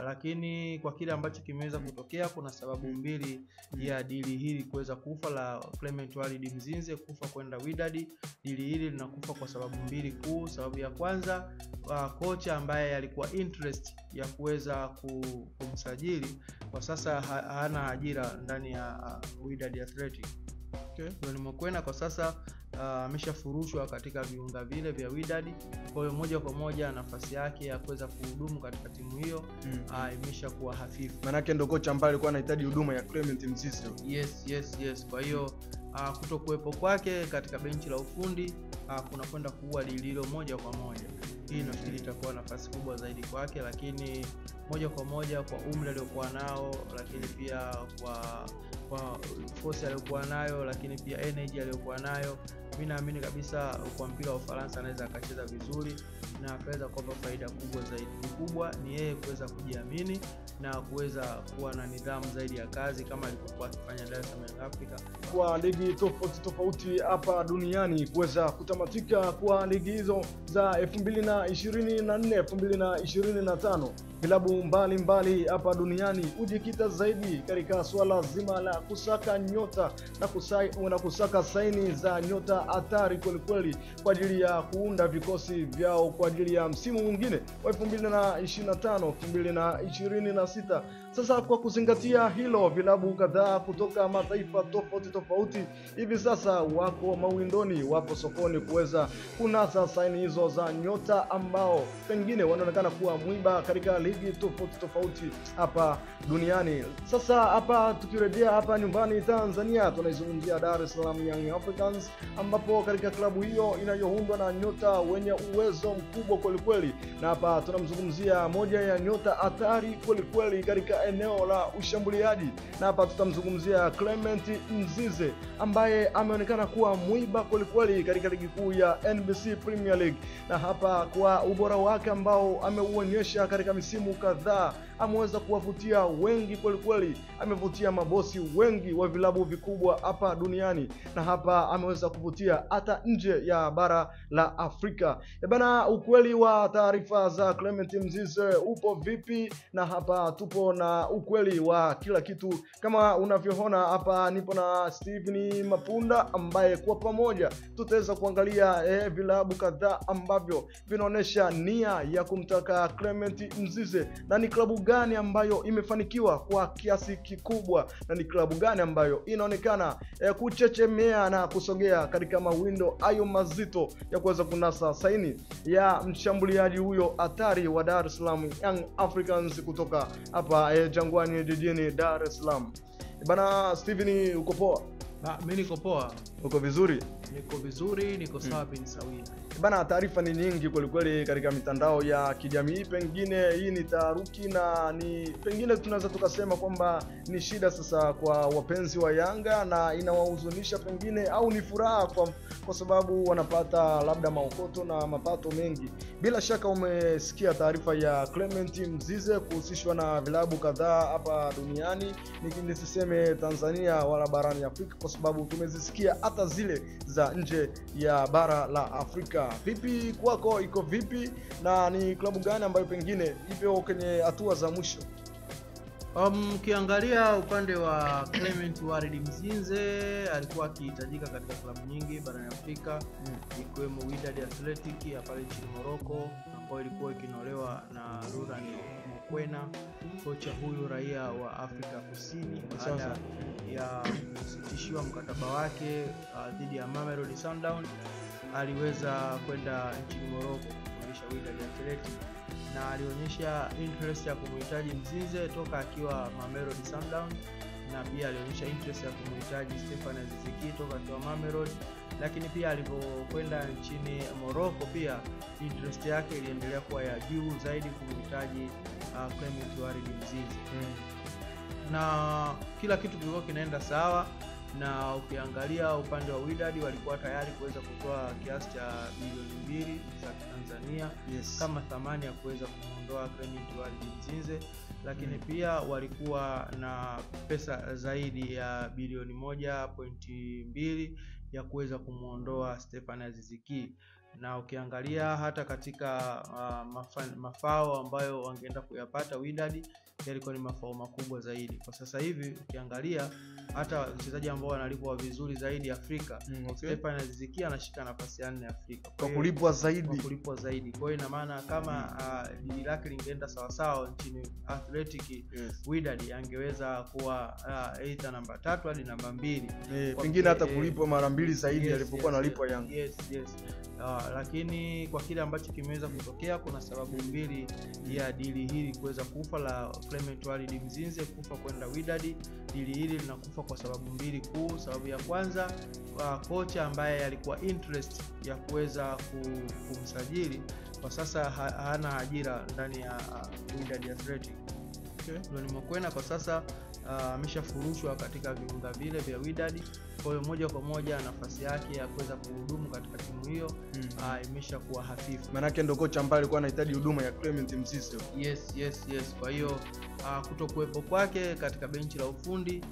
Lakini kwa kile ambacho kimeweza kutokea, kuna sababu mbili ya dili hili kuweza kufa, la Clement Walid Mzinze kufa kwenda Wydad. Dili hili linakufa kwa sababu mbili kuu. Sababu ya kwanza, kocha ambaye alikuwa interest ya kuweza kumsajili kwa sasa hana ajira ndani ya Wydad Athletic. John Mokoena kwa sasa ameshafurushwa katika viunga vile vya Wydad. Kwa hiyo moja kwa moja nafasi yake ya kuweza kuhudumu katika timu hiyo imeshakuwa hafifu. Maana yake ndio kocha ambaye alikuwa anahitaji huduma ya Clement Mzize. Yes. Kwa hiyo kutokuwepo kwake katika benchi la ufundi kuna kwenda kuua lililo moja kwa moja. Hii nafikiri itakuwa nafasi kubwa zaidi kwake, lakini moja kwa moja kwa umri aliokuwa nao, lakini pia kwa force aliyokuwa nayo, lakini pia energy aliyokuwa nayo, mimi naamini kabisa kwa mpira wa Ufaransa anaweza akacheza vizuri na akaweza kupata faida kubwa zaidi. Kubwa ni yeye kuweza kujiamini na kuweza kuwa na nidhamu zaidi ya kazi kama alivyokuwa akifanya Dar es Salaam Africa. Kwa ligi tofauti hapa duniani kuweza kutamatika kwa ligi hizo za 2024 2025, vilabu mbalimbali hapa duniani hujikita zaidi katika swala zima la kusaka nyota na kusaka saini za nyota hatari kweli kwa ajili ya kuunda vikosi vyao kwa ajili ya msimu mwingine wa 2025 2026. Sasa kwa kuzingatia hilo, vilabu kadhaa kutoka mataifa tofauti hivi sasa wako mawindoni, wapo sokoni kuweza kunasa saini hizo za nyota ambao pengine wanaonekana kuwa mwiba katika ligi tofauti hapa duniani. Sasa hapa tukirejea hapa nyumbani Tanzania, tunaizungumzia Dar es Salaam Young Africans, ambapo katika klabu hiyo inayoundwa na nyota wenye uwezo mkubwa kweli, na hapa tunamzungumzia moja ya nyota hatari kweli katika eneo la ushambuliaji, na hapa tutamzungumzia Clement Mzize ambaye ameonekana kuwa mwiba kweli katika ligi kuu ya NBC Premier League, na hapa kwa ubora wake ambao ameuonyesha katika misimu kadhaa ameweza kuwavutia wengi kweli, amevutia mabosi wengi wa vilabu vikubwa hapa duniani, na hapa ameweza kuvutia hata nje ya bara la Afrika. Bana, ukweli wa taarifa za Clement Mzize upo vipi? Na hapa tupo na ukweli wa kila kitu. Kama unavyoona hapa nipo na Steven Mapunda ambaye kwa pamoja tutaweza kuangalia vilabu kadhaa ambavyo vinaonesha nia ya kumtaka Clement Mzize, na ni klabu gani ambayo imefanikiwa kwa kiasi kikubwa, na ni klabu gani ambayo inaonekana kuchechemea na kusogea katika mawindo hayo mazito ya kuweza kunasa saini ya mshambuliaji huyo hatari wa Dar es Salaam Young Africans kutoka hapa Jangwani jijini Dar es Salaam. Bana Steven, uko poa? Mimi niko poa. Uko vizuri? Niko vizuri, niko sawa bin sawia. Bana, taarifa ni nyingi kweli katika mitandao ya kijamii. Pengine hii ni taharuki na ni pengine tunaweza tukasema kwamba ni shida sasa kwa wapenzi wa Yanga, na inawahuzunisha pengine, au ni furaha kwa sababu wanapata labda maokoto na mapato mengi. Bila shaka umesikia taarifa ya Clement Mzize kuhusishwa na vilabu kadhaa hapa duniani, nisiseme Tanzania wala barani Afrika kwa sababu tumezisikia hata zile za nje ya bara la Afrika. Vipi kwako, iko vipi, na ni klabu gani ambayo pengine ipo kwenye hatua za mwisho? Ukiangalia upande wa Clement Walid Mzinze, alikuwa akihitajika katika klabu nyingi barani Afrika, ikiwemo Wydad Athletic ya pale nchini Morocco, ambayo ilikuwa ikinolewa na Laurent Mokoena, kocha huyu raia wa Afrika Kusini, baada ya kusitishiwa mkataba wake dhidi ya Mamelodi Sundowns. Aliweza kwenda nchini Morocco kufundisha Wydad Athletic, na alionyesha interest ya kumhitaji Mzize toka akiwa Mamelodi Sundowns, na pia alionyesha interest ya kumhitaji Stefan Aziz Ki toka akiwa Mamelodi. Lakini pia alipokwenda nchini Morocco pia interest yake iliendelea kuwa ya juu zaidi kumhitaji Clement Walid Mzize. Na kila kitu kilikuwa kinaenda sawa, na ukiangalia upande wa Wydad walikuwa tayari kuweza kutoa kiasi cha bilioni 2 za Tanzania kama thamani ya kuweza kumuondoa Clement Walid Mzize, lakini pia walikuwa na pesa zaidi ya bilioni 1.2 ya kuweza kumuondoa Stefan Aziz Ki. na ukiangalia hata katika mafao ambayo wangeenda kuyapata Wydad yalikuwa ni mafao makubwa zaidi. Kwa sasa hivi ukiangalia hata wachezaji ambao wanalipwa vizuri zaidi Afrika, Stefan Aziz Ki anashika nafasi ya 4 Afrika kwa kulipwa zaidi. Kwa hiyo ina maana kama dili lake lingeenda sawa sawa nchini Athletic, Wydad angeweza kuwa either namba 3 hadi namba 2, pengine hata kulipwa mara 2 zaidi alipokuwa analipwa Yanga. Lakini kwa kile ambacho kimeweza kutokea, kuna sababu mbili ya dili hili kuweza kufa, la Clement Walid Mzinze kufa kwenda Wydad. Dili hili linakufa kwa sababu mbili kuu. Sababu ya kwanza, kocha ambaye alikuwa interest ya kuweza kumsajili kwa sasa hana ajira ndani ya Wydad Athletic. Ndio nimekwenda kwa sasa ameshafurushwa katika viunga vile vya Wydad. Kwa hiyo moja kwa moja nafasi yake ya kuweza kuhudumu katika timu hiyo imeshakuwa hafifu. Maana yake ndio kocha ambaye alikuwa anahitaji huduma ya Clement Mzize. Yes. Kwa hiyo kutokuwepo kwake katika benchi la ufundi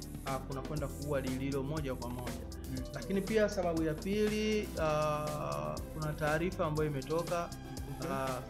kuna kwenda kuua dili hilo moja kwa moja. Lakini pia sababu ya pili, kuna taarifa ambayo imetoka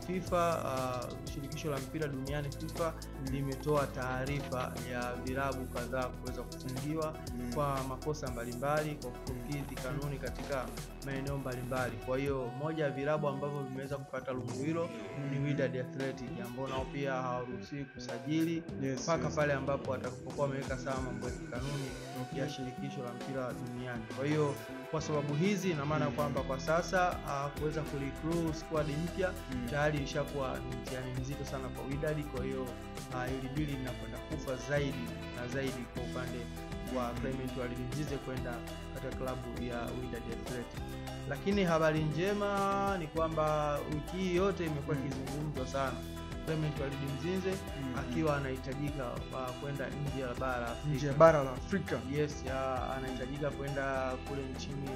FIFA, shirikisho la mpira duniani FIFA limetoa taarifa ya vilabu kadhaa kuweza kufungiwa kwa makosa mbalimbali, kwa kukidhi kanuni katika maeneo mbalimbali. Kwa hiyo moja ya vilabu ambavyo vimeweza kupata lungu hilo ni Wydad Athletic, ambao nao pia hawaruhusiwi kusajili mpaka pale ambapo watakapokuwa wameweka sawa mambo ya kanuni ya shirikisho la mpira duniani. Kwa hiyo kwa sababu hizi, ina maana kwamba kwa sasa kuweza kurecruit squad mpya tayari ishakuwa ni mtihani mzito sana kwa Wydad. Kwa hiyo hili bili linakwenda kufa zaidi na zaidi kwa upande wa Clement Walid Mzize kwenda katika klabu ya Wydad Athletic. Lakini habari njema ni kwamba wiki hii yote imekuwa kizungumzwa sana Clement Walid Mzize akiwa anahitajika kwenda nje ya bara la Afrika. Yes, anahitajika kwenda kule nchini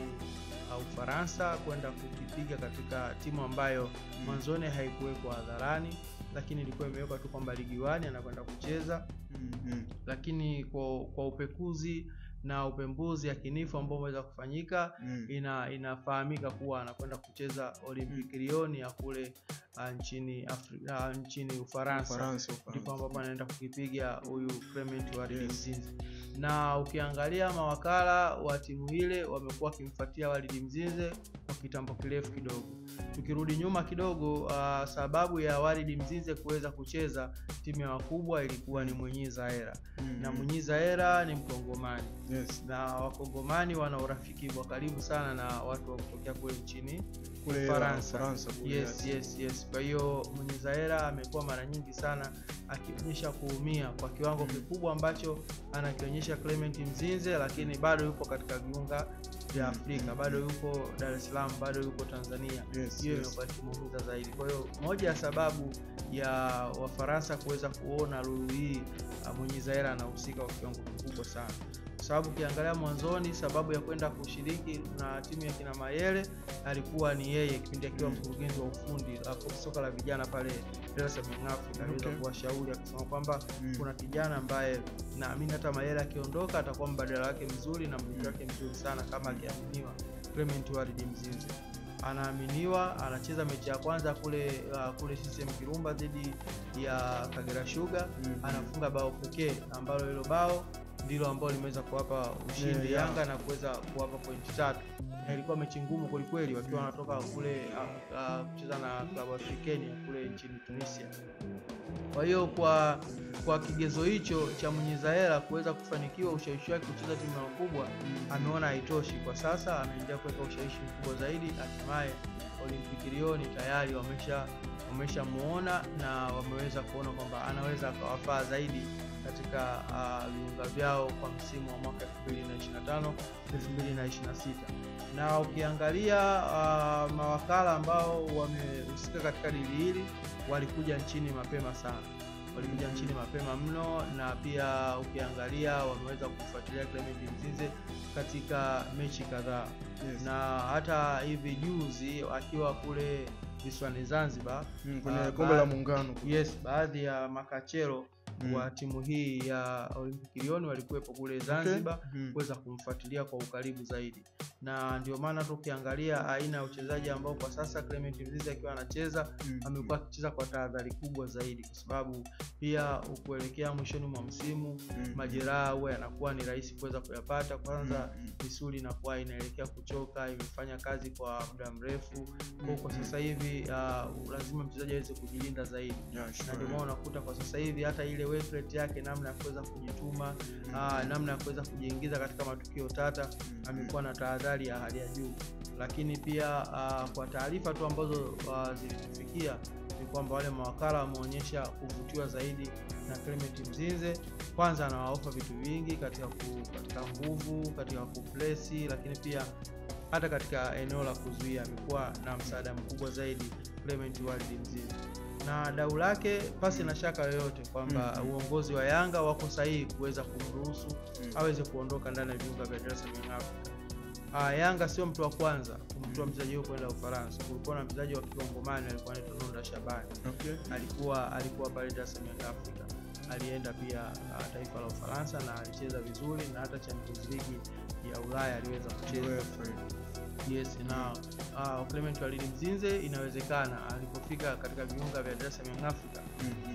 Ufaransa kwenda kukipiga katika timu ambayo mwanzoni haikuwekwa hadharani, lakini ilikuwa imewekwa tu kwamba Ligi 1 anakwenda kucheza. Lakini kwa upekuzi na upembuzi yakinifu ambao umeweza kufanyika, inafahamika kuwa anakwenda kucheza Olympique Lyon ya kule nchini Ufaransa. Ndipo ambapo anaenda kukipiga huyu Clement Walid Mzinze. Na ukiangalia mawakala wa timu ile wamekuwa wakimfuatia Walid Mzinze kwa kitambo kirefu kidogo. Tukirudi nyuma kidogo, sababu ya Walid Mzinze kuweza kucheza timu ya wakubwa ilikuwa ni Mwinyi Zaera. Na Mwinyi Zaera ni Mkongomani. Na Wakongomani wana urafiki wa karibu sana na watu wa kutokea kule nchini Ufaransa. Yes. Kwa hiyo Mwinyi Zaera amekuwa mara nyingi sana akionyesha kuumia kwa kiwango kikubwa ambacho anakionyesha Clement Mzinze, lakini bado yupo katika viunga vya Afrika, bado yupo Dar es Salaam, bado yupo Tanzania. Hiyo imekuwa ikimuumiza zaidi. Kwa hiyo moja ya sababu ya Wafaransa kuweza kuona lulu hii, Mwinyi Zaera anahusika kwa kiwango kikubwa sana. Sababu ukiangalia mwanzoni, sababu ya kwenda kushiriki na timu ya kina Mayele alikuwa ni yeye kipindi akiwa mkurugenzi wa ufundi la soka la vijana pale Dar es Salaam Afrika. Aliweza kuwashauri akisema kwamba kuna kijana ambaye naamini hata Mayele akiondoka atakuwa mbadala wake mzuri na mlinzi wake mzuri sana kama akiaminiwa. Clement Walid Mzinze anaaminiwa, anacheza mechi ya kwanza kule CCM Kirumba dhidi ya Kagera Sugar, anafunga bao pekee ambalo hilo bao ndilo ambalo limeweza kuwapa ushindi Yanga na kuweza kuwapa pointi 3. Ilikuwa mechi ngumu kweli wakiwa wanatoka kule kucheza na klabu Afrikania kule nchini Tunisia. Kwa hiyo kwa kigezo hicho cha Mwinyi Zaera kuweza kufanikiwa ushawishi wake kucheza timu ya wakubwa, ameona haitoshi. Kwa sasa ameendelea kuweka ushawishi mkubwa zaidi. Hatimaye Olympique Lyon tayari wameshamuona na wameweza kuona kwamba anaweza akawafaa zaidi katika viunga vyao kwa msimu wa mwaka 2025-2026. Na ukiangalia mawakala ambao wamehusika katika dili hili walikuja nchini mapema sana. Walikuja nchini mapema mno, na pia ukiangalia wameweza kufuatilia Clement Mzinze katika mechi kadhaa. Na hata hivi juzi akiwa kule visiwani Zanzibar kwenye kombe la muungano. Baadhi ya makachero wa timu hii ya Olympic Lyon walikuwepo kule Zanzibar kuweza kumfuatilia kwa ukaribu zaidi. Na ndio maana tukiangalia aina ya uchezaji ambao kwa sasa Clement Mzize akiwa anacheza, amekuwa akicheza kwa tahadhari kubwa zaidi, kwa sababu pia kuelekea mwishoni mwa msimu majeraha huwa yanakuwa ni rahisi kuweza kuyapata. Kwanza misuli inakuwa inaelekea kuchoka, imefanya kazi kwa muda mrefu. Kwa sasa hivi lazima mchezaji aweze kujilinda zaidi. Na ndio maana unakuta kwa sasa hivi hata ile work rate yake, namna ya kuweza kujituma, namna ya kuweza kujiingiza katika matukio tata, amekuwa na tahadhari ya hali ya juu. Lakini pia kwa taarifa tu ambazo zilitufikia ni kwamba wale mawakala wameonyesha kuvutiwa zaidi na Clement Mzize. Kwanza anawaofa vitu vingi katika nguvu, katika kuplesi, lakini pia hata katika eneo la kuzuia amekuwa na msaada mkubwa zaidi Clement Walid Mzize. Na dau lake pasi na shaka yoyote kwamba uongozi wa Yanga wako sahihi kuweza kumruhusu aweze kuondoka ndani ya viunga vya Dar es Salaam. Yanga sio mtu wa kwanza kumtoa mchezaji huyo kwenda Ufaransa. Kulikuwa na mchezaji wa Kikongomani alikuwa anaitwa Nonda Shabani. Alikuwa pale Dar es Salaam Africa. Alienda pia taifa la Ufaransa na alicheza vizuri, na hata Champions League ya Ulaya aliweza kucheza. Yes, na Clement Walid Mzize inawezekana alipofika katika viunga vya Dar es Salaam Africa,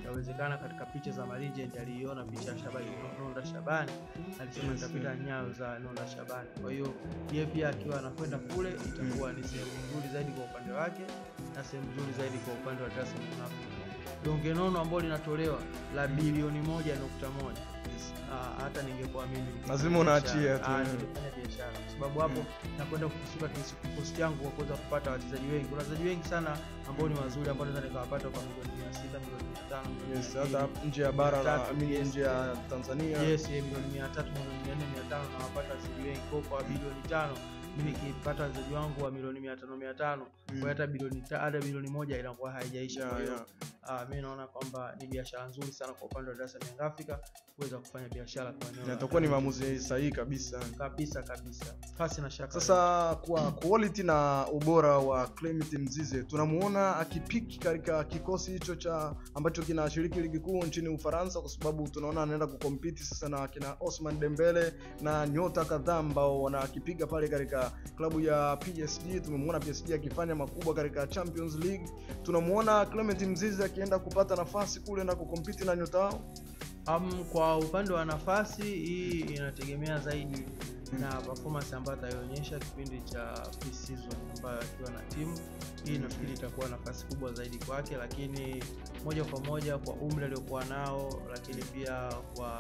inawezekana katika picha za legend aliona picha ya Shabani, Nonda Shabani, alisema nitapita nyayo za Nonda Shabani. Kwa hiyo yeye pia akiwa anakwenda kule itakuwa ni sehemu nzuri zaidi kwa upande wake na sehemu nzuri zaidi kwa upande wa Dar es Salaam Africa. Donge nono ambalo linatolewa la bilioni 1.1. Hata ningekuwa mimi lazima unaachia tu ningefanya biashara, kwa sababu hapo nakwenda kukusuka kikosi changu kwa kuweza kupata wachezaji wengi. Kuna wachezaji wengi sana ambao ni wazuri ambao naweza nikawapata kwa milioni 600, milioni 500. Yes, hata nje ya bara la nje ya Tanzania. Yes, milioni 300, milioni 400, 500 na wapata wachezaji wengi kwa bilioni 5. Mimi nikipata wachezaji wangu wa milioni 500 kwa hata bilioni 1 inakuwa haijaisha. Kwa hiyo mimi naona kwamba ni biashara nzuri sana kwa upande wa Dar es Salaam Africa kuweza kufanya biashara kwa eneo. Itakuwa ni maamuzi sahihi kabisa. Pasi na shaka. Sasa kwa quality na ubora wa Clement Mzize, tunamuona akipiki katika kikosi hicho cha ambacho kinashiriki ligi kuu nchini Ufaransa, kwa sababu tunaona anaenda kucompete sasa na kina Ousmane Dembele na nyota kadhaa ambao wanakipiga pale katika klabu ya PSG. Tumemwona PSG akifanya makubwa katika Champions League. Tunamuona Clement Mzize akienda kupata nafasi kule na kucompete na nyota hao. Kwa upande wa nafasi hii inategemea zaidi na performance ambayo ataionyesha kipindi cha pre-season ambayo akiwa na timu. Hii nafikiri itakuwa nafasi kubwa zaidi kwake, lakini moja kwa moja kwa umri aliokuwa nao, lakini pia kwa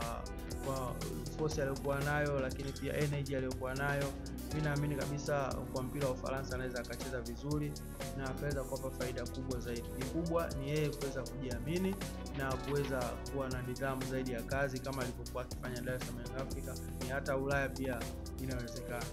force aliokuwa nayo, lakini pia energy aliokuwa nayo, mimi naamini kabisa kwa mpira wa Ufaransa anaweza akacheza vizuri na akaweza kuwapa faida kubwa zaidi. Kikubwa ni yeye kuweza kujiamini na kuweza kuwa na nidhamu zaidi ya kazi kama alivyokuwa akifanya Dar es Salaam Africa. Ni hata Ulaya pia inawezekana.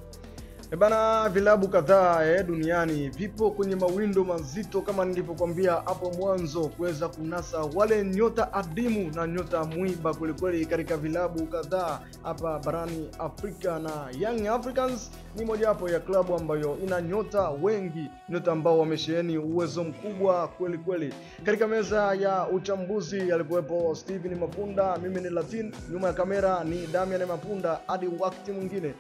Bana, vilabu kadhaa duniani vipo kwenye mawindo mazito kama nilivyokuambia hapo mwanzo, kuweza kunasa wale nyota adimu na nyota mwiba kwelikweli katika vilabu kadhaa hapa barani Afrika, na Young Africans ni moja wapo ya klabu ambayo ina nyota wengi, nyota ambao wamesheheni uwezo mkubwa kwelikweli. Katika meza ya uchambuzi alikuwepo Steven Mapunda, mimi ni Latin, nyuma ya kamera ni Damian Mapunda. Hadi wakati mwingine.